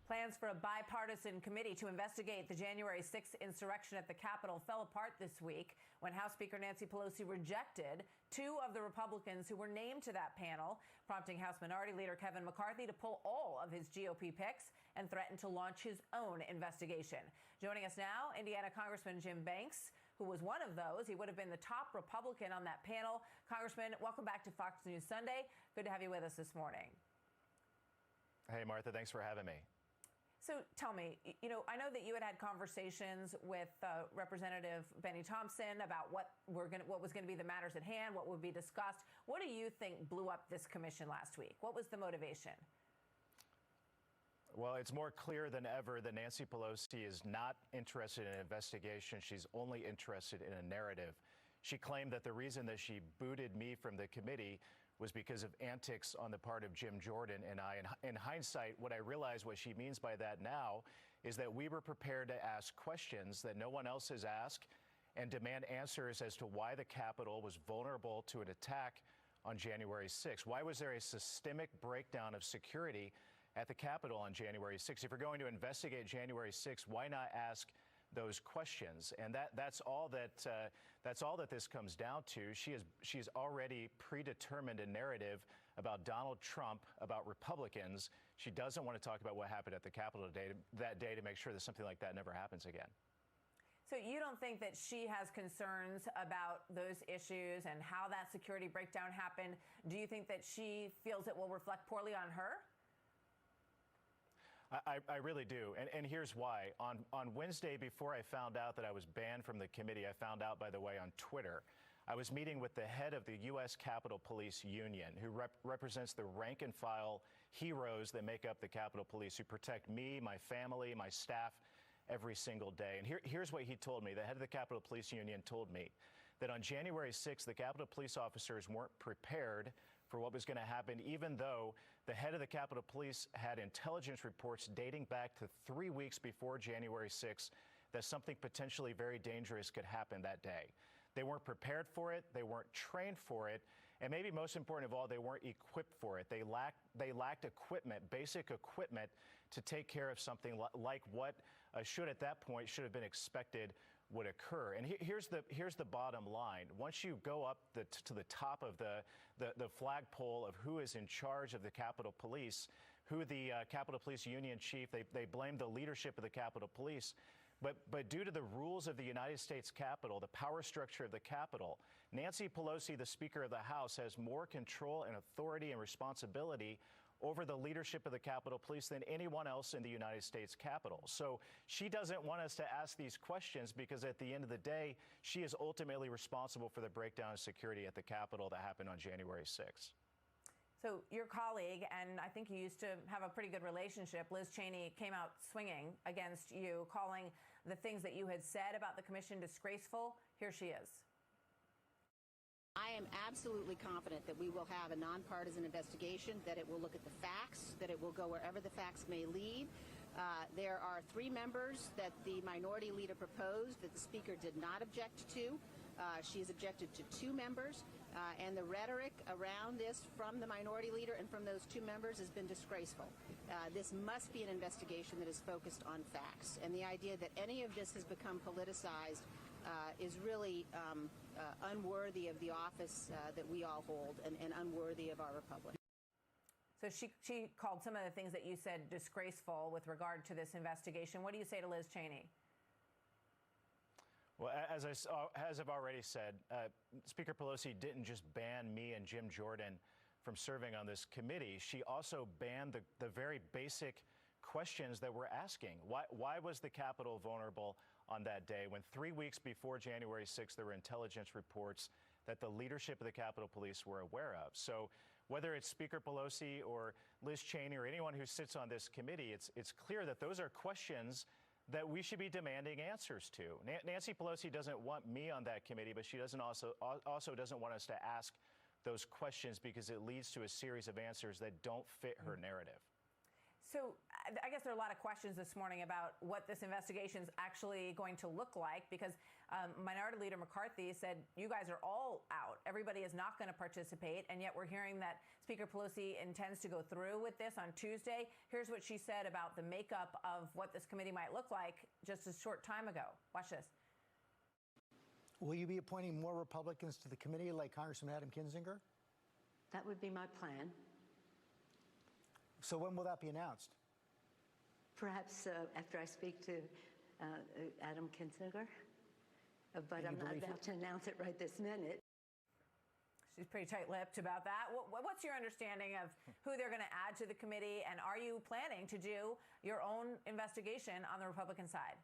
Plans for a bipartisan committee to investigate the January 6th insurrection at the Capitol fell apart this week when House Speaker Nancy Pelosi rejected two of the Republicans who were named to that panel, prompting House Minority Leader Kevin McCarthy to pull all of his GOP picks and threaten to launch his own investigation. Joining us now, Indiana Congressman Jim Banks, who was one of those. He would have been the top Republican on that panel. Congressman, welcome back to Fox News Sunday. Good to have you with us this morning. Hey, Martha, thanks for having me. So tell me, I know that you had conversations with Representative Benny Thompson about what was going to be the matters at hand, what would be discussed. What do you think blew up this commission last week? What was the motivation? Well, it's more clear than ever that Nancy Pelosi is not interested in an investigation. She's only interested in a narrative. She claimed that the reason that she booted me from the committee was because of antics on the part of Jim Jordan and I. In hindsight, what I realize what she means by that now is that we were prepared to ask questions that no one else has asked and demand answers as to why the Capitol was vulnerable to an attack on January 6th. Why was there a systemic breakdown of security at the Capitol on January 6th? If you're going to investigate January 6th, why not ask those questions? And that's all that this comes down to. She's already predetermined a narrative about Donald Trump, about Republicans. She doesn't want to talk about what happened at the Capitol that day to make sure that something like that never happens again. So you don't think that she has concerns about those issues and how that security breakdown happened? Do you think that she feels it will reflect poorly on her? I really do. And here's why. On Wednesday, before I found out that I was banned from the committee, I found out, by the way, on Twitter, I was meeting with the head of the U.S. Capitol Police Union, who represents the rank and file heroes that make up the Capitol Police, who protect me, my family, my staff every single day. And here's what he told me. The head of the Capitol Police Union told me that on January 6th, the Capitol Police officers weren't prepared for what was going to happen, even though the head of the Capitol Police had intelligence reports dating back to 3 weeks before January 6th that something potentially very dangerous could happen that day. They weren't prepared for it. They weren't trained for it. And maybe most important of all, they weren't equipped for it. They lacked equipment, basic equipment, to take care of something like what should have been expected would occur. And here's the bottom line. Once you go up to the top of the flagpole of who is in charge of the Capitol Police, who the Capitol Police Union chief, they blame the leadership of the Capitol Police. But due to the rules of the United States Capitol, the power structure of the Capitol, Nancy Pelosi, the Speaker of the House, has more control and authority and responsibility over the leadership of the Capitol Police than anyone else in the United States Capitol. So she doesn't want us to ask these questions because at the end of the day, she is ultimately responsible for the breakdown of security at the Capitol that happened on January 6th. So your colleague, and I think you used to have a pretty good relationship, Liz Cheney, came out swinging against you, calling the things that you had said about the commission disgraceful. Here she is. I am absolutely confident that we will have a nonpartisan investigation, that it will look at the facts, that it will go wherever the facts may lead. There are 3 members that the minority leader proposed that the Speaker did not object to. She has objected to 2 members, and the rhetoric around this from the minority leader and from those 2 members has been disgraceful. This must be an investigation that is focused on facts, and the idea that any of this has become politicized is really unworthy of the office that we all hold and unworthy of our republic. So she called some of the things that you said disgraceful with regard to this investigation. What do you say to Liz Cheney? Well, as I've already said, Speaker Pelosi didn't just ban me and Jim Jordan from serving on this committee. She also banned the very basic questions that we're asking. Why was the Capitol vulnerable on that day when 3 weeks before January 6th there were intelligence reports that the leadership of the Capitol Police were aware of? So whether it's Speaker Pelosi or Liz Cheney or anyone who sits on this committee, it's clear that those are questions that we should be demanding answers to. Nancy Pelosi doesn't want me on that committee, but she also doesn't want us to ask those questions because it leads to a series of answers that don't fit her narrative. So I guess there are a lot of questions this morning about what this investigation is actually going to look like, because Minority Leader McCarthy said you guys are all out. Everybody is not going to participate. And yet we're hearing that Speaker Pelosi intends to go through with this on Tuesday. Here's what she said about the makeup of what this committee might look like just a short time ago. Watch this. Will you be appointing more Republicans to the committee like Congressman Adam Kinzinger? That would be my plan. So when will that be announced? Perhaps after I speak to Adam Kinzinger. But I'm not about to announce it right this minute. She's pretty tight-lipped about that. What's your understanding of who they're going to add to the committee, and are you planning to do your own investigation on the Republican side?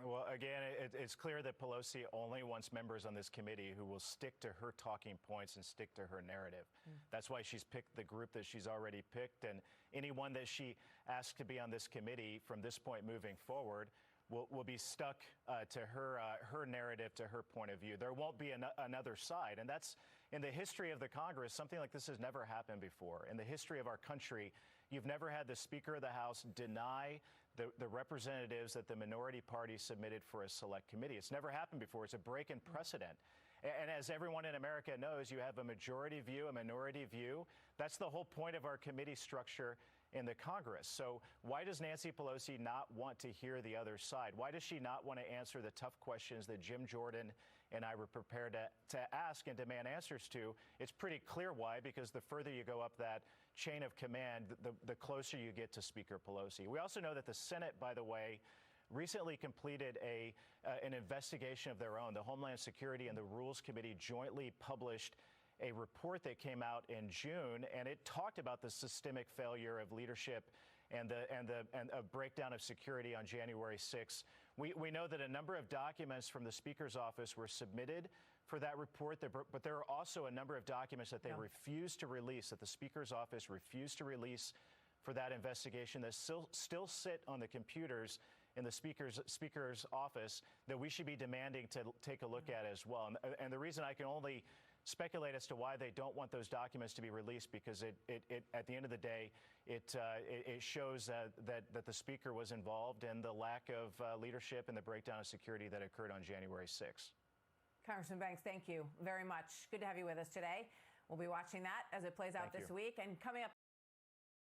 Well, again, it's clear that Pelosi only wants members on this committee who will stick to her talking points and stick to her narrative. That's why she's picked the group that she's already picked, and anyone that she asks to be on this committee from this point moving forward will be stuck to her narrative, to her point of view. There won't be another side, and that's, in the history of the Congress, something like this has never happened before. In the history of our country, you've never had the Speaker of the House deny the representatives that the minority party submitted for a select committee. It's never happened before. It's a break in precedent. And as everyone in America knows, you have a majority view, a minority view. That's the whole point of our committee structure in the Congress. So why does Nancy Pelosi not want to hear the other side? Why does she not want to answer the tough questions that Jim Jordan and I were prepared to ask and demand answers to? It's pretty clear why, because the further you go up that chain of command, the closer you get to Speaker Pelosi. We also know that the Senate, by the way, recently completed an investigation of their own. The Homeland Security and the Rules Committee jointly published a report that came out in June, and it talked about the systemic failure of leadership and a breakdown of security on January 6th. We know that a number of documents from the Speaker's office were submitted for that report, but there are also a number of documents that they refused to release, that the Speaker's office refused to release for that investigation, that still sit on the computers in the Speaker's office, that we should be demanding to take a look at as well. And the reason I can only speculate as to why they don't want those documents to be released, because it at the end of the day, it shows that the Speaker was involved in the lack of leadership and the breakdown of security that occurred on January 6th. Congressman Banks, thank you very much. Good to have you with us today. We'll be watching that as it plays out this week. And coming up